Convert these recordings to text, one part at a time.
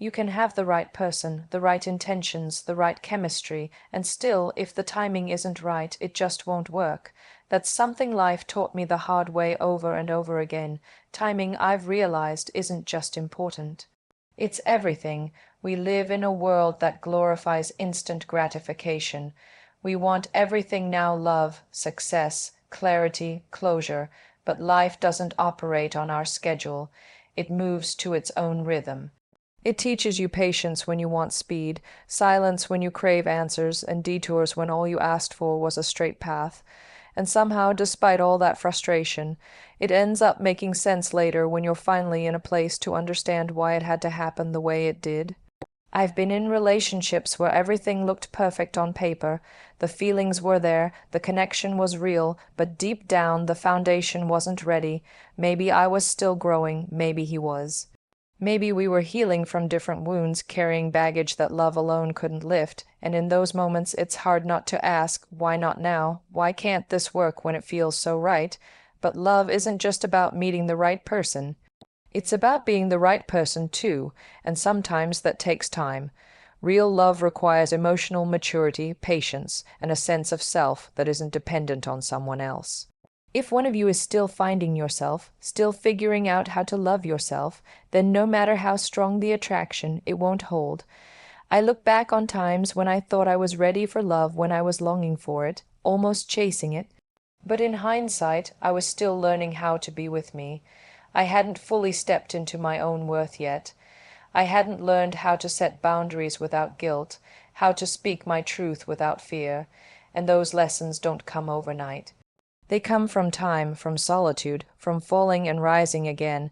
You can have the right person, the right intentions, the right chemistry, and still, if the timing isn't right, it just won't work. That's something life taught me the hard way over and over again. Timing, I've realized, isn't just important. It's everything. We live in a world that glorifies instant gratification. We want everything now: love, success, clarity, closure, but life doesn't operate on our schedule. It moves to its own rhythm. It teaches you patience when you want speed, silence when you crave answers, and detours when all you asked for was a straight path. And somehow, despite all that frustration, it ends up making sense later when you're finally in a place to understand why it had to happen the way it did. I've been in relationships where everything looked perfect on paper, the feelings were there, the connection was real, but deep down the foundation wasn't ready. Maybe I was still growing, maybe he was. Maybe we were healing from different wounds, carrying baggage that love alone couldn't lift, and in those moments it's hard not to ask, why not now? Why can't this work when it feels so right? But love isn't just about meeting the right person. It's about being the right person too, and sometimes that takes time. Real love requires emotional maturity, patience, and a sense of self that isn't dependent on someone else. If one of you is still finding yourself, still figuring out how to love yourself, then no matter how strong the attraction, it won't hold. I look back on times when I thought I was ready for love, when I was longing for it, almost chasing it. But in hindsight, I was still learning how to be with me. I hadn't fully stepped into my own worth yet. I hadn't learned how to set boundaries without guilt, how to speak my truth without fear, and those lessons don't come overnight. They come from time, from solitude, from falling and rising again.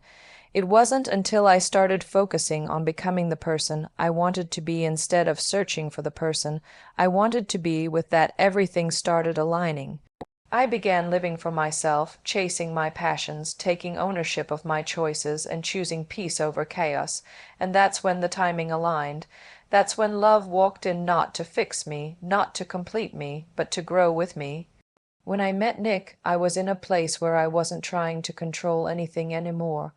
It wasn't until I started focusing on becoming the person I wanted to be instead of searching for the person I wanted to be with that everything started aligning. I began living for myself, chasing my passions, taking ownership of my choices, and choosing peace over chaos, and that's when the timing aligned. That's when love walked in, not to fix me, not to complete me, but to grow with me. When I met Nick, I was in a place where I wasn't trying to control anything anymore.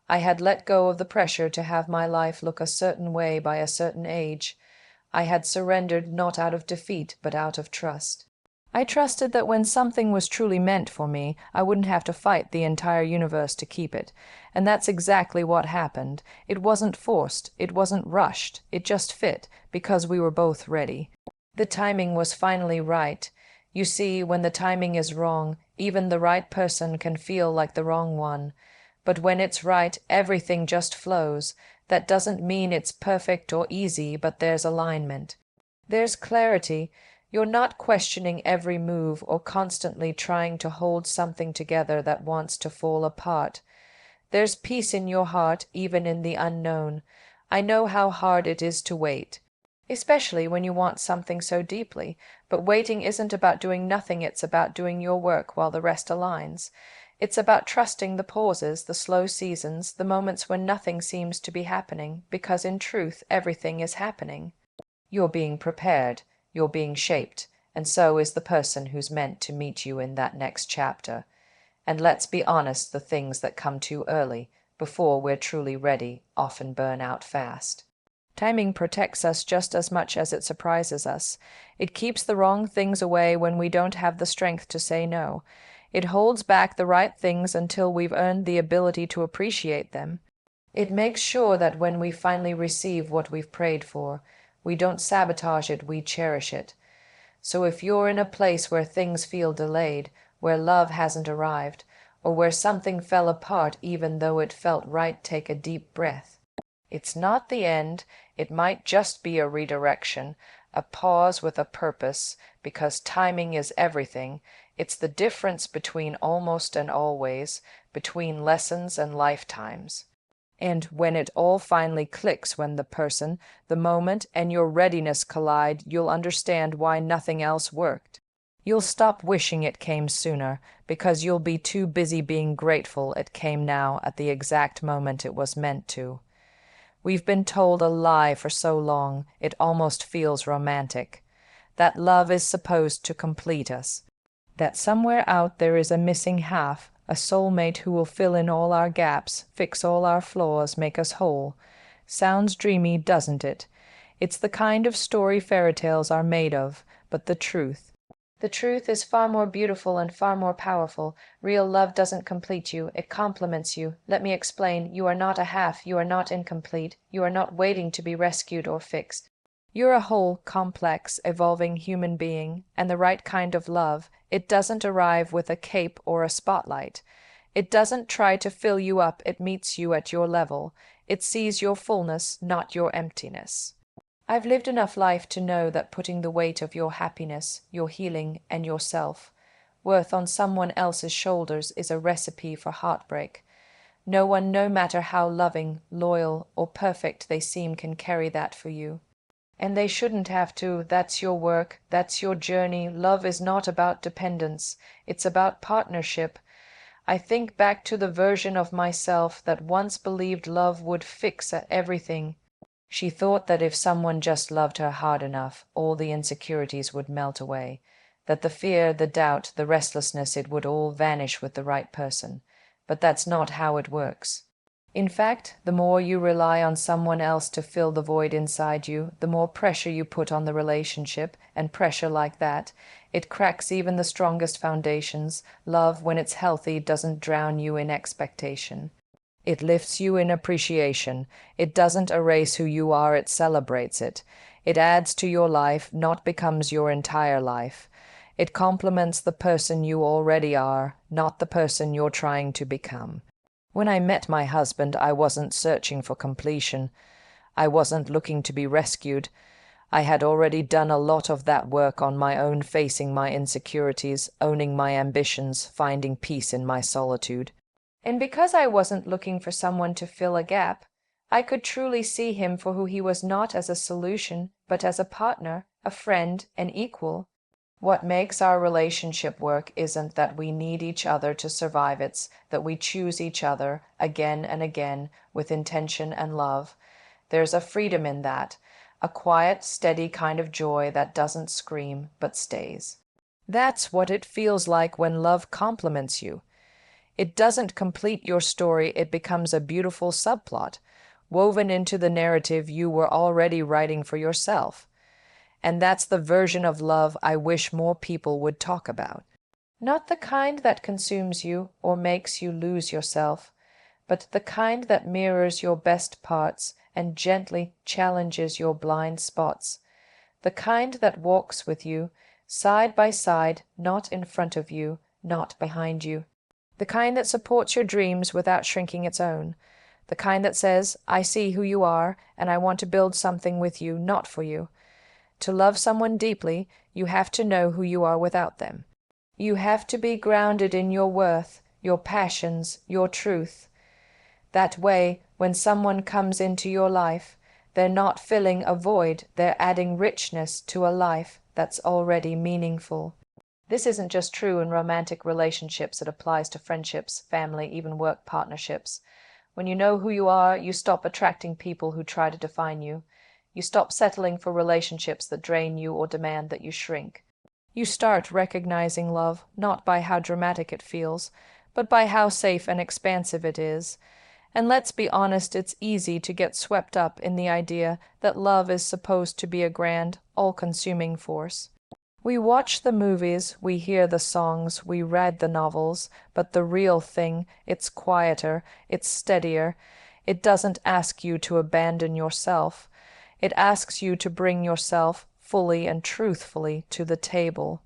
I had let go of the pressure to have my life look a certain way by a certain age. I had surrendered not out of defeat, but out of trust. I trusted that when something was truly meant for me, I wouldn't have to fight the entire universe to keep it. And that's exactly what happened. It wasn't forced, it wasn't rushed, it just fit, because we were both ready. The timing was finally right. You see, when the timing is wrong, even the right person can feel like the wrong one. But when it's right, everything just flows. That doesn't mean it's perfect or easy, but there's alignment. There's clarity. You're not questioning every move or constantly trying to hold something together that wants to fall apart. There's peace in your heart, even in the unknown. I know how hard it is to wait, especially when you want something so deeply. But waiting isn't about doing nothing, it's about doing your work while the rest aligns. It's about trusting the pauses, the slow seasons, the moments when nothing seems to be happening, because in truth everything is happening. You're being prepared, you're being shaped, and so is the person who's meant to meet you in that next chapter. And let's be honest, the things that come too early, before we're truly ready, often burn out fast. Timing protects us just as much as it surprises us. It keeps the wrong things away when we don't have the strength to say no. It holds back the right things until we've earned the ability to appreciate them. It makes sure that when we finally receive what we've prayed for, we don't sabotage it, we cherish it. So if you're in a place where things feel delayed, where love hasn't arrived, or where something fell apart even though it felt right, take a deep breath. It's not the end. It might just be a redirection, a pause with a purpose, because timing is everything. It's the difference between almost and always, between lessons and lifetimes. And when it all finally clicks, when the person, the moment, and your readiness collide, you'll understand why nothing else worked. You'll stop wishing it came sooner, because you'll be too busy being grateful it came now at the exact moment it was meant to. We've been told a lie for so long, it almost feels romantic. That love is supposed to complete us. That somewhere out there is a missing half, a soulmate who will fill in all our gaps, fix all our flaws, make us whole. Sounds dreamy, doesn't it? It's the kind of story fairy tales are made of, but the truth is far more beautiful and far more powerful. Real love doesn't complete you, it complements you. Let me explain. You are not a half, you are not incomplete, you are not waiting to be rescued or fixed. You're a whole, complex, evolving human being, and the right kind of love, it doesn't arrive with a cape or a spotlight. It doesn't try to fill you up, it meets you at your level. It sees your fullness, not your emptiness. I've lived enough life to know that putting the weight of your happiness, your healing, and your self-worth on someone else's shoulders is a recipe for heartbreak. No one, no matter how loving, loyal, or perfect they seem, can carry that for you. And they shouldn't have to. That's your work, that's your journey. Love is not about dependence, it's about partnership. I think back to the version of myself that once believed love would fix everything. She thought that if someone just loved her hard enough, all the insecurities would melt away, that the fear, the doubt, the restlessness, it would all vanish with the right person. But that's not how it works. In fact, the more you rely on someone else to fill the void inside you, the more pressure you put on the relationship, and pressure like that, it cracks even the strongest foundations. Love, when it's healthy, doesn't drown you in expectation. It lifts you in appreciation. It doesn't erase who you are, it celebrates it. It adds to your life, not becomes your entire life. It complements the person you already are, not the person you're trying to become. When I met my husband, I wasn't searching for completion. I wasn't looking to be rescued. I had already done a lot of that work on my own, facing my insecurities, owning my ambitions, finding peace in my solitude. And because I wasn't looking for someone to fill a gap, I could truly see him for who he was, not as a solution, but as a partner, a friend, an equal. What makes our relationship work isn't that we need each other to survive, it's that we choose each other again and again with intention and love. There's a freedom in that, a quiet, steady kind of joy that doesn't scream but stays. That's what it feels like when love complements you. It doesn't complete your story, it becomes a beautiful subplot, woven into the narrative you were already writing for yourself. And that's the version of love I wish more people would talk about. Not the kind that consumes you or makes you lose yourself, but the kind that mirrors your best parts and gently challenges your blind spots. The kind that walks with you, side by side, not in front of you, not behind you. The kind that supports your dreams without shrinking its own. The kind that says, I see who you are, and I want to build something with you, not for you. To love someone deeply, you have to know who you are without them. You have to be grounded in your worth, your passions, your truth. That way, when someone comes into your life, they're not filling a void, they're adding richness to a life that's already meaningful. This isn't just true in romantic relationships, it applies to friendships, family, even work partnerships. When you know who you are, you stop attracting people who try to define you. You stop settling for relationships that drain you or demand that you shrink. You start recognizing love, not by how dramatic it feels, but by how safe and expansive it is. And let's be honest, it's easy to get swept up in the idea that love is supposed to be a grand, all-consuming force. We watch the movies, we hear the songs, we read the novels, but the real thing, it's quieter, it's steadier. It doesn't ask you to abandon yourself. It asks you to bring yourself fully and truthfully to the table.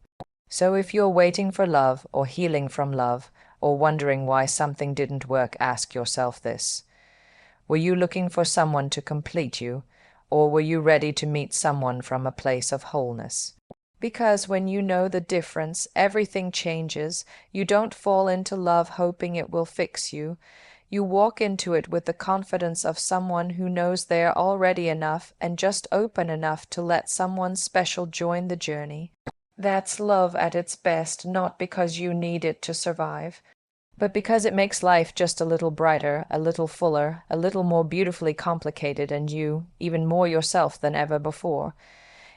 So if you're waiting for love or healing from love or wondering why something didn't work, ask yourself this. Were you looking for someone to complete you, or were you ready to meet someone from a place of wholeness? Because when you know the difference, everything changes. You don't fall into love hoping it will fix you. You walk into it with the confidence of someone who knows they're already enough and just open enough to let someone special join the journey. That's love at its best, not because you need it to survive, but because it makes life just a little brighter, a little fuller, a little more beautifully complicated, and you, even more yourself than ever before.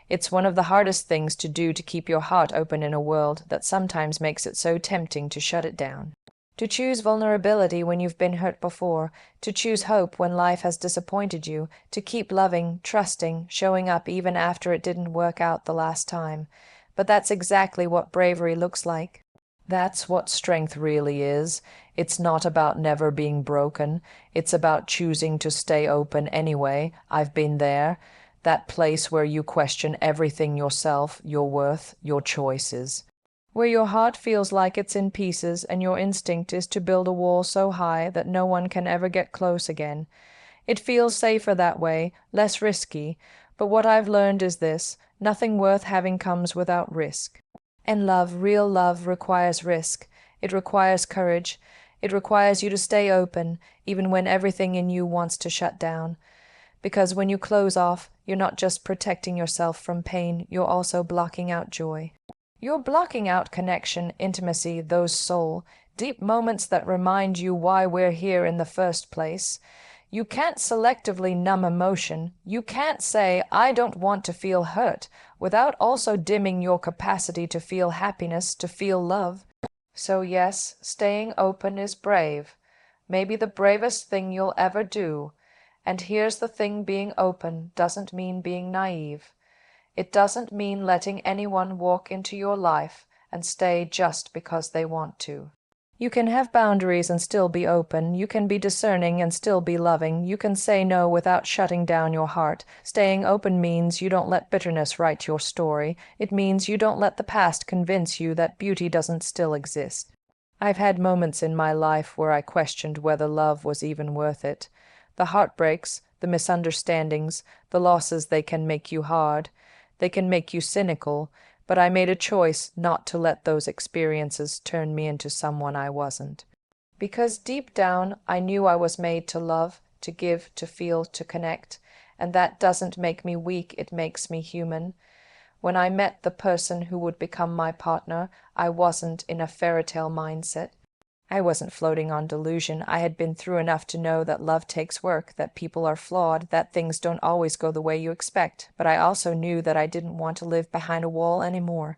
It's one of the hardest things to do, to keep your heart open in a world that sometimes makes it so tempting to shut it down. To choose vulnerability when you've been hurt before, to choose hope when life has disappointed you, to keep loving, trusting, showing up even after it didn't work out the last time. But that's exactly what bravery looks like. That's what strength really is. It's not about never being broken. It's about choosing to stay open anyway. I've been there. That place where you question everything yourself, your worth, your choices. Where your heart feels like it's in pieces and your instinct is to build a wall so high that no one can ever get close again. It feels safer that way, less risky, but what I've learned is this: nothing worth having comes without risk. And love, real love, requires risk. It requires courage. It requires you to stay open, even when everything in you wants to shut down. Because when you close off, you're not just protecting yourself from pain, you're also blocking out joy. You're blocking out connection, intimacy, those soul, deep moments that remind you why we're here in the first place. You can't selectively numb emotion. You can't say, I don't want to feel hurt, without also dimming your capacity to feel happiness, to feel love. So yes, staying open is brave. Maybe the bravest thing you'll ever do. And here's the thing: being open doesn't mean being naive. It doesn't mean letting anyone walk into your life and stay just because they want to. You can have boundaries and still be open. You can be discerning and still be loving. You can say no without shutting down your heart. Staying open means you don't let bitterness write your story. It means you don't let the past convince you that beauty doesn't still exist. I've had moments in my life where I questioned whether love was even worth it. The heartbreaks, the misunderstandings, the losses, they can make you hard. They can make you cynical, but I made a choice not to let those experiences turn me into someone I wasn't. Because deep down, I knew I was made to love, to give, to feel, to connect, and that doesn't make me weak, it makes me human. When I met the person who would become my partner, I wasn't in a fairy tale mindset. I wasn't floating on delusion. I had been through enough to know that love takes work, that people are flawed, that things don't always go the way you expect. But I also knew that I didn't want to live behind a wall anymore.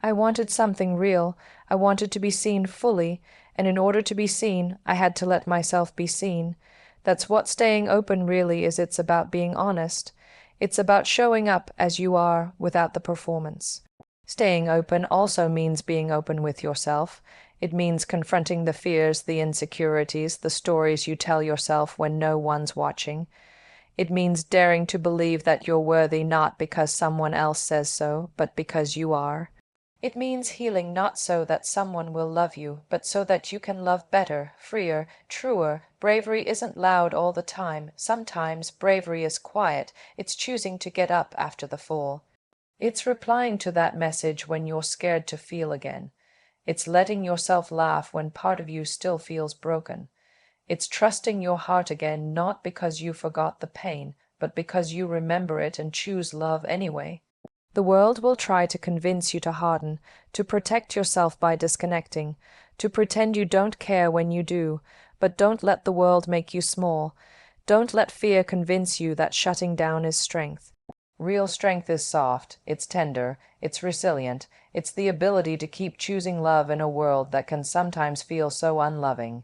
I wanted something real. I wanted to be seen fully, and in order to be seen, I had to let myself be seen. That's what staying open really is. It's about being honest. It's about showing up as you are without the performance. Staying open also means being open with yourself. It means confronting the fears, the insecurities, the stories you tell yourself when no one's watching. It means daring to believe that you're worthy not because someone else says so, but because you are. It means healing not so that someone will love you, but so that you can love better, freer, truer. Bravery isn't loud all the time. Sometimes bravery is quiet. It's choosing to get up after the fall. It's replying to that message when you're scared to feel again. It's letting yourself laugh when part of you still feels broken. It's trusting your heart again, not because you forgot the pain, but because you remember it and choose love anyway. The world will try to convince you to harden, to protect yourself by disconnecting, to pretend you don't care when you do, but don't let the world make you small. Don't let fear convince you that shutting down is strength. Real strength is soft, it's tender, it's resilient, it's the ability to keep choosing love in a world that can sometimes feel so unloving.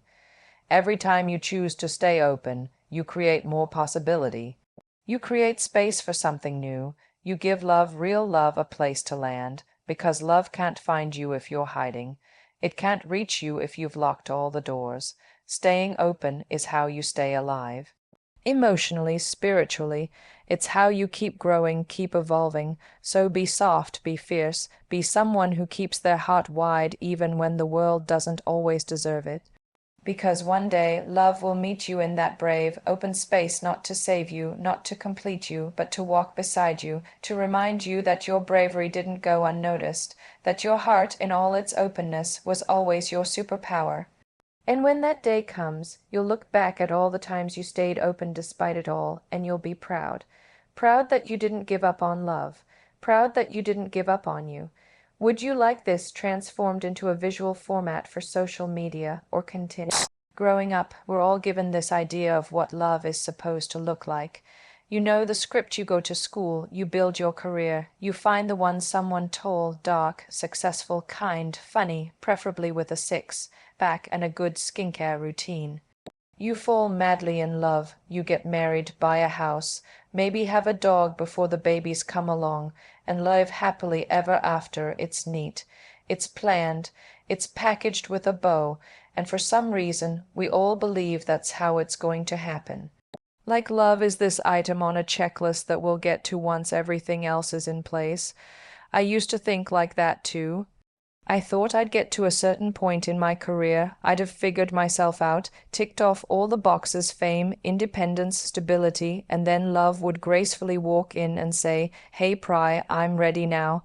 Every time you choose to stay open, you create more possibility. You create space for something new. You give love, real love, a place to land, because love can't find you if you're hiding. It can't reach you if you've locked all the doors. Staying open is how you stay alive. Emotionally, spiritually, it's how you keep growing, keep evolving. So be soft, be fierce, be someone who keeps their heart wide even when the world doesn't always deserve it. Because one day love will meet you in that brave, open space, not to save you, not to complete you, but to walk beside you, to remind you that your bravery didn't go unnoticed, that your heart, in all its openness, was always your superpower. And when that day comes, you'll look back at all the times you stayed open despite it all, and you'll be proud. Proud that you didn't give up on love. Proud that you didn't give up on you. Would you like this transformed into a visual format for social media or continue? Growing up, we're all given this idea of what love is supposed to look like. You know the script, you go to school, you build your career, you find the one, someone tall, dark, successful, kind, funny, preferably with a six-pack and a good skincare routine. You fall madly in love, you get married, buy a house, maybe have a dog before the babies come along, and live happily ever after. It's neat, it's planned, it's packaged with a bow, and for some reason we all believe that's how it's going to happen. Like love is this item on a checklist that we'll get to once everything else is in place. I used to think like that too. I thought I'd get to a certain point in my career, I'd have figured myself out, ticked off all the boxes, fame, independence, stability, and then love would gracefully walk in and say, "Hey, Pri, I'm ready now."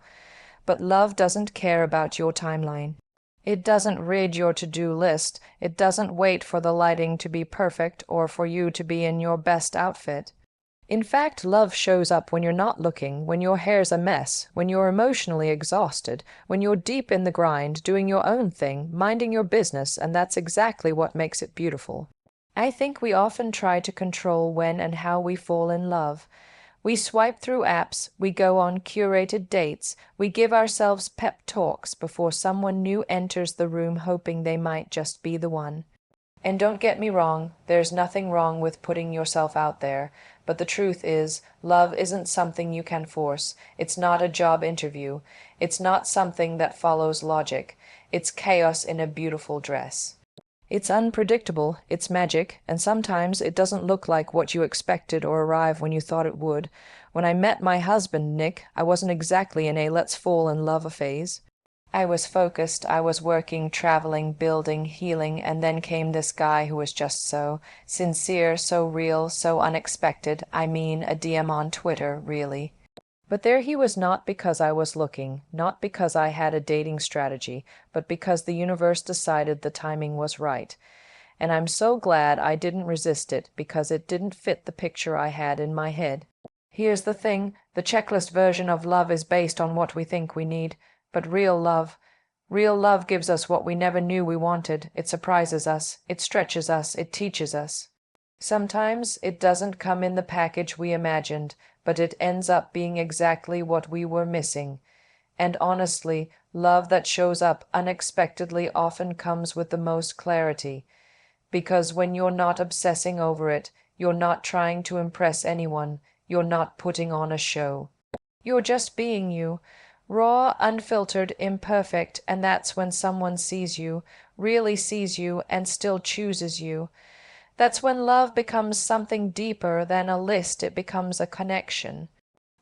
But love doesn't care about your timeline. It doesn't read your to-do list. It doesn't wait for the lighting to be perfect or for you to be in your best outfit. In fact, love shows up when you're not looking, when your hair's a mess, when you're emotionally exhausted, when you're deep in the grind, doing your own thing, minding your business, and that's exactly what makes it beautiful. I think we often try to control when and how we fall in love. We swipe through apps, we go on curated dates, we give ourselves pep talks before someone new enters the room hoping they might just be the one. And don't get me wrong, there's nothing wrong with putting yourself out there, but the truth is, love isn't something you can force. It's not a job interview. It's not something that follows logic. It's chaos in a beautiful dress. It's unpredictable, it's magic, and sometimes it doesn't look like what you expected or arrive when you thought it would. When I met my husband, Nick, I wasn't exactly in a let's fall in love phase. I was focused, I was working, traveling, building, healing, and then came this guy who was just so sincere, so real, so unexpected. I mean, a DM on Twitter, really. But there he was, not because I was looking, not because I had a dating strategy, but because the universe decided the timing was right. And I'm so glad I didn't resist it, because it didn't fit the picture I had in my head. Here's the thing, the checklist version of love is based on what we think we need, but real love gives us what we never knew we wanted. It surprises us, it stretches us, it teaches us. Sometimes it doesn't come in the package we imagined, but it ends up being exactly what we were missing. And honestly, love that shows up unexpectedly often comes with the most clarity, because when you're not obsessing over it, you're not trying to impress anyone, you're not putting on a show. You're just being you, raw, unfiltered, imperfect, and that's when someone sees you, really sees you, and still chooses you. That's when love becomes something deeper than a list. It becomes a connection,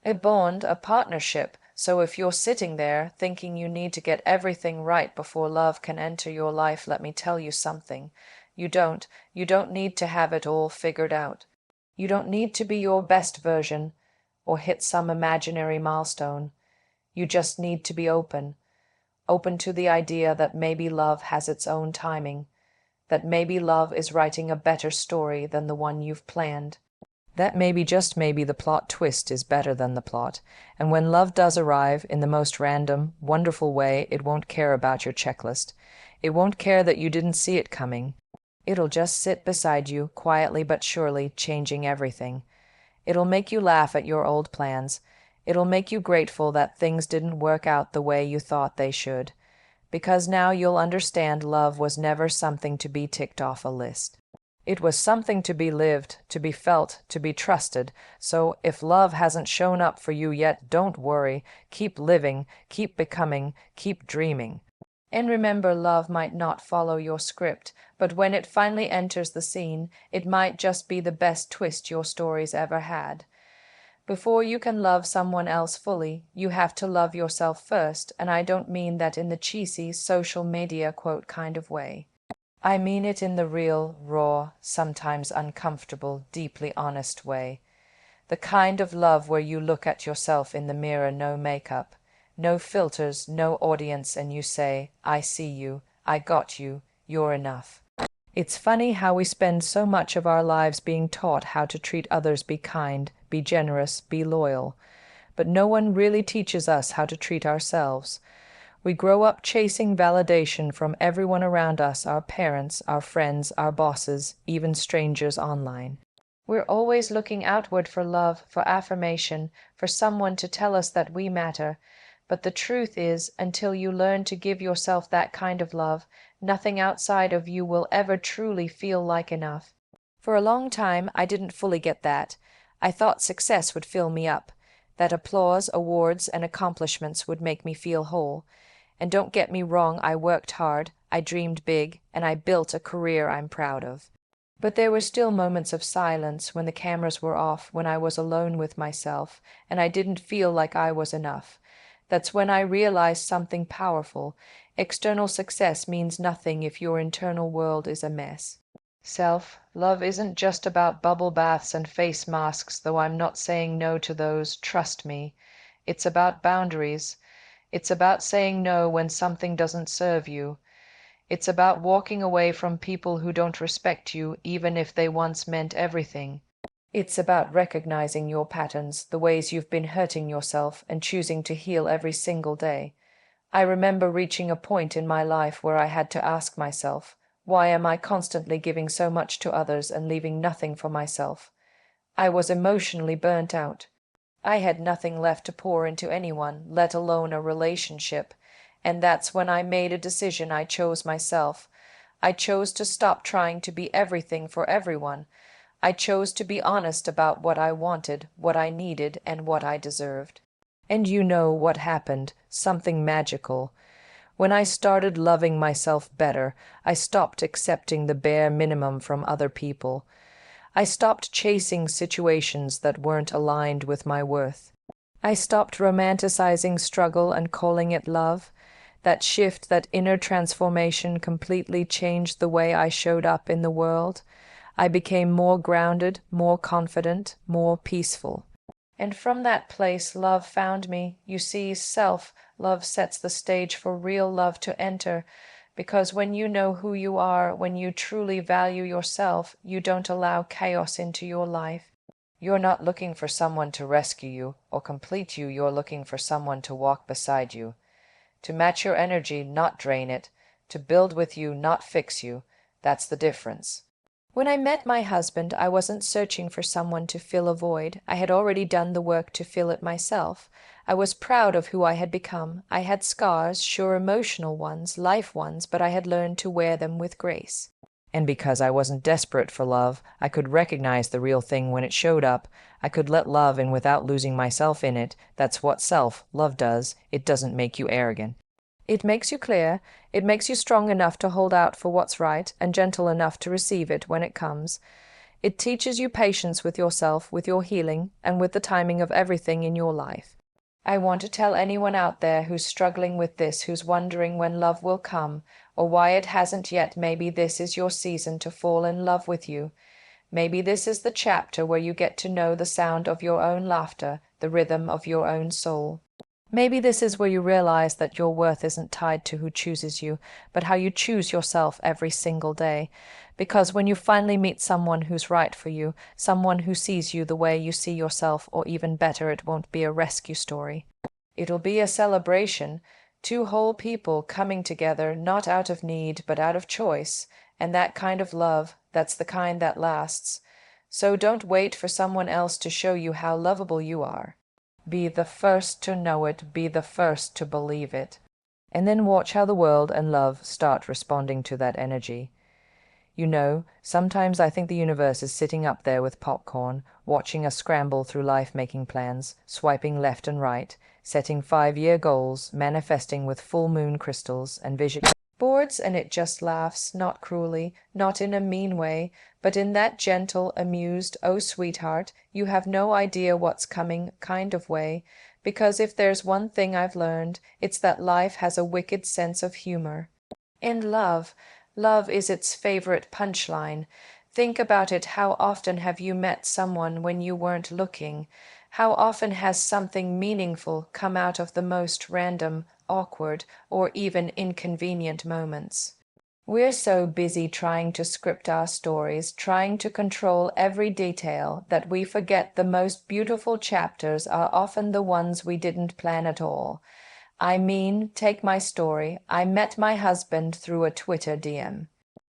a bond, a partnership. So if you're sitting there thinking you need to get everything right before love can enter your life, let me tell you something. You don't. You don't need to have it all figured out. You don't need to be your best version or hit some imaginary milestone. You just need to be open to the idea that maybe love has its own timing, that maybe love is writing a better story than the one you've planned. That maybe, just maybe, the plot twist is better than the plot, and when love does arrive in the most random, wonderful way, it won't care about your checklist. It won't care that you didn't see it coming. It'll just sit beside you, quietly but surely, changing everything. It'll make you laugh at your old plans. It'll make you grateful that things didn't work out the way you thought they should, because now you'll understand love was never something to be ticked off a list. It was something to be lived, to be felt, to be trusted. So if love hasn't shown up for you yet, don't worry. Keep living, keep becoming, keep dreaming. And remember, love might not follow your script, but when it finally enters the scene, it might just be the best twist your story's ever had. Before you can love someone else fully, you have to love yourself first, and I don't mean that in the cheesy social media quote kind of way. I mean it in the real, raw, sometimes uncomfortable, deeply honest way. The kind of love where you look at yourself in the mirror, no makeup, no filters, no audience, and you say, "I see you, I got you, you're enough." It's funny how we spend so much of our lives being taught how to treat others, be kind, be generous, be loyal. But no one really teaches us how to treat ourselves. We grow up chasing validation from everyone around us, our parents, our friends, our bosses, even strangers online. We're always looking outward for love, for affirmation, for someone to tell us that we matter. But the truth is, until you learn to give yourself that kind of love, nothing outside of you will ever truly feel like enough. For a long time, I didn't fully get that. I thought success would fill me up, that applause, awards, and accomplishments would make me feel whole. And don't get me wrong, I worked hard, I dreamed big, and I built a career I'm proud of. But there were still moments of silence when the cameras were off, when I was alone with myself, and I didn't feel like I was enough. That's when I realized something powerful. External success means nothing if your internal world is a mess. Self-love isn't just about bubble baths and face masks, though I'm not saying no to those, trust me. It's about boundaries. It's about saying no when something doesn't serve you. It's about walking away from people who don't respect you, even if they once meant everything. It's about recognizing your patterns, the ways you've been hurting yourself, and choosing to heal every single day. I remember reaching a point in my life where I had to ask myself, why am I constantly giving so much to others and leaving nothing for myself? I was emotionally burnt out. I had nothing left to pour into anyone, let alone a relationship. And that's when I made a decision. I chose myself. I chose to stop trying to be everything for everyone. I chose to be honest about what I wanted, what I needed, and what I deserved. And you know what happened, something magical. When I started loving myself better, I stopped accepting the bare minimum from other people. I stopped chasing situations that weren't aligned with my worth. I stopped romanticizing struggle and calling it love. That shift, that inner transformation completely changed the way I showed up in the world. I became more grounded, more confident, more peaceful. And from that place, love found me. You see, self-love sets the stage for real love to enter, because when you know who you are, when you truly value yourself, you don't allow chaos into your life. You're not looking for someone to rescue you or complete you, you're looking for someone to walk beside you. To match your energy, not drain it. To build with you, not fix you. That's the difference. When I met my husband, I wasn't searching for someone to fill a void. I had already done the work to fill it myself. I was proud of who I had become. I had scars, sure emotional ones, life ones, but I had learned to wear them with grace. And because I wasn't desperate for love, I could recognize the real thing when it showed up. I could let love in without losing myself in it. That's what self-love does. It doesn't make you arrogant. It makes you clear. It makes you strong enough to hold out for what's right and gentle enough to receive it when it comes. It teaches you patience with yourself, with your healing, and with the timing of everything in your life. I want to tell anyone out there who's struggling with this, who's wondering when love will come, or why it hasn't yet, maybe this is your season to fall in love with you. Maybe this is the chapter where you get to know the sound of your own laughter, the rhythm of your own soul. Maybe this is where you realize that your worth isn't tied to who chooses you, but how you choose yourself every single day. Because when you finally meet someone who's right for you, someone who sees you the way you see yourself, or even better, it won't be a rescue story. It'll be a celebration, two whole people coming together, not out of need, but out of choice, and that kind of love, that's the kind that lasts. So don't wait for someone else to show you how lovable you are. Be the first to know it, be the first to believe it. And then watch how the world and love start responding to that energy. You know, sometimes I think the universe is sitting up there with popcorn, watching us scramble through life, making plans, swiping left and right, setting 5-year goals, manifesting with full moon crystals and vision boards, and it just laughs, not cruelly, not in a mean way, but in that gentle, amused, oh sweetheart, you have no idea what's coming kind of way, because if there's one thing I've learned, it's that life has a wicked sense of humor. And love is its favorite punchline. Think about it, how often have you met someone when you weren't looking? How often has something meaningful come out of the most random, awkward, or even inconvenient moments? We're so busy trying to script our stories, trying to control every detail, that we forget the most beautiful chapters are often the ones we didn't plan at all. I mean, take my story. I met my husband through a Twitter DM.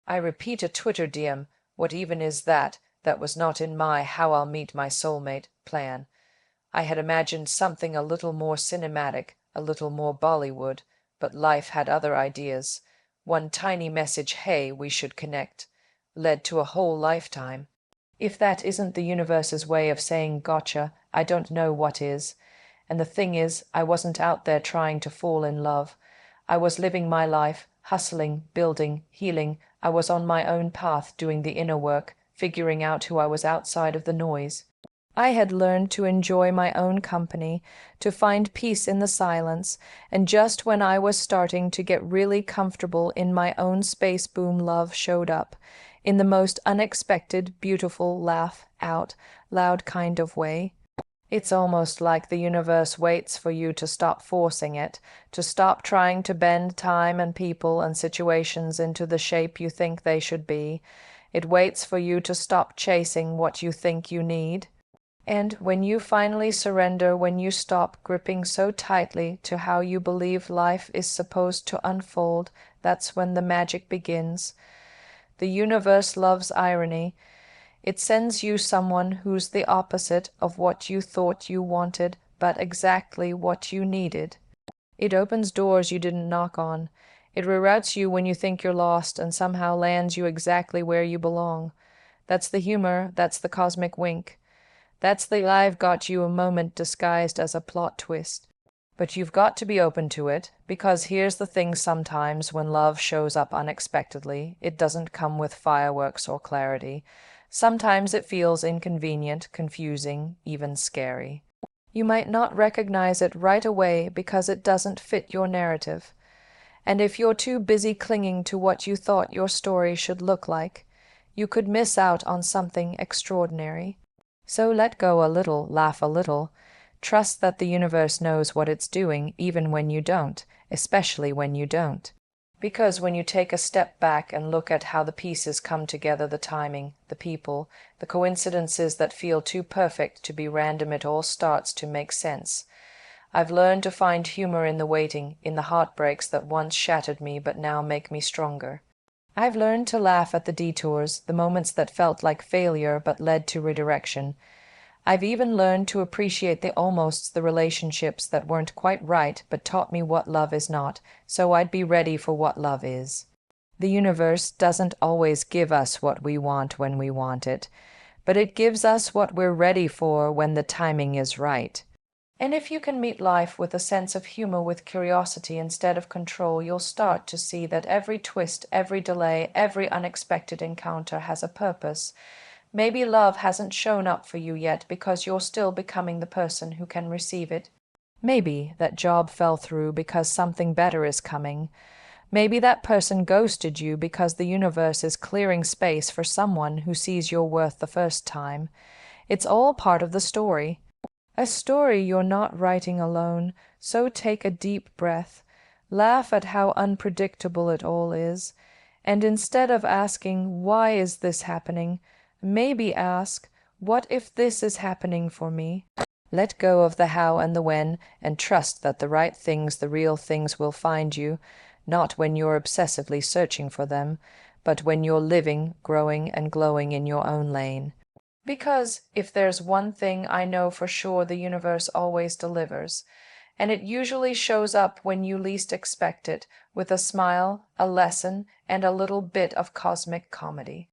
I repeat, a Twitter DM. What even is that? That was not in my "how I'll meet my soulmate" plan. I had imagined something a little more cinematic, a little more Bollywood, but life had other ideas. One tiny message, "Hey, we should connect," led to a whole lifetime. If that isn't the universe's way of saying gotcha, I don't know what is. And the thing is, I wasn't out there trying to fall in love. I was living my life, hustling, building, healing. I was on my own path, doing the inner work, figuring out who I was outside of the noise. I had learned to enjoy my own company, to find peace in the silence, and just when I was starting to get really comfortable in my own space, boom, love showed up, in the most unexpected, beautiful, laugh out loud kind of way. It's almost like the universe waits for you to stop forcing it, to stop trying to bend time and people and situations into the shape you think they should be. It waits for you to stop chasing what you think you need. And when you finally surrender, when you stop gripping so tightly to how you believe life is supposed to unfold, that's when the magic begins. The universe loves irony. It sends you someone who's the opposite of what you thought you wanted, but exactly what you needed. It opens doors you didn't knock on. It reroutes you when you think you're lost and somehow lands you exactly where you belong. That's the humor, that's the cosmic wink. That's the "I've got you" a moment disguised as a plot twist. But you've got to be open to it, because here's the thing: sometimes when love shows up unexpectedly, it doesn't come with fireworks or clarity. Sometimes it feels inconvenient, confusing, even scary. You might not recognize it right away because it doesn't fit your narrative. And if you're too busy clinging to what you thought your story should look like, you could miss out on something extraordinary. So let go a little, laugh a little. Trust that the universe knows what it's doing, even when you don't, especially when you don't. Because when you take a step back and look at how the pieces come together, the timing, the people, the coincidences that feel too perfect to be random, it all starts to make sense. I've learned to find humor in the waiting, in the heartbreaks that once shattered me but now make me stronger. I've learned to laugh at the detours, the moments that felt like failure but led to redirection. I've even learned to appreciate the almosts, the relationships that weren't quite right but taught me what love is not, so I'd be ready for what love is. The universe doesn't always give us what we want when we want it, but it gives us what we're ready for when the timing is right. And if you can meet life with a sense of humor, with curiosity instead of control, you'll start to see that every twist, every delay, every unexpected encounter has a purpose. Maybe love hasn't shown up for you yet because you're still becoming the person who can receive it. Maybe that job fell through because something better is coming. Maybe that person ghosted you because the universe is clearing space for someone who sees your worth the first time. It's all part of the story. A story you're not writing alone, so take a deep breath, laugh at how unpredictable it all is, and instead of asking, "Why is this happening?" maybe ask, "What if this is happening for me?" Let go of the how and the when, and trust that the right things, the real things, will find you, not when you're obsessively searching for them, but when you're living, growing, and glowing in your own lane. Because if there's one thing I know for sure, the universe always delivers, and it usually shows up when you least expect it, with a smile, a lesson, and a little bit of cosmic comedy.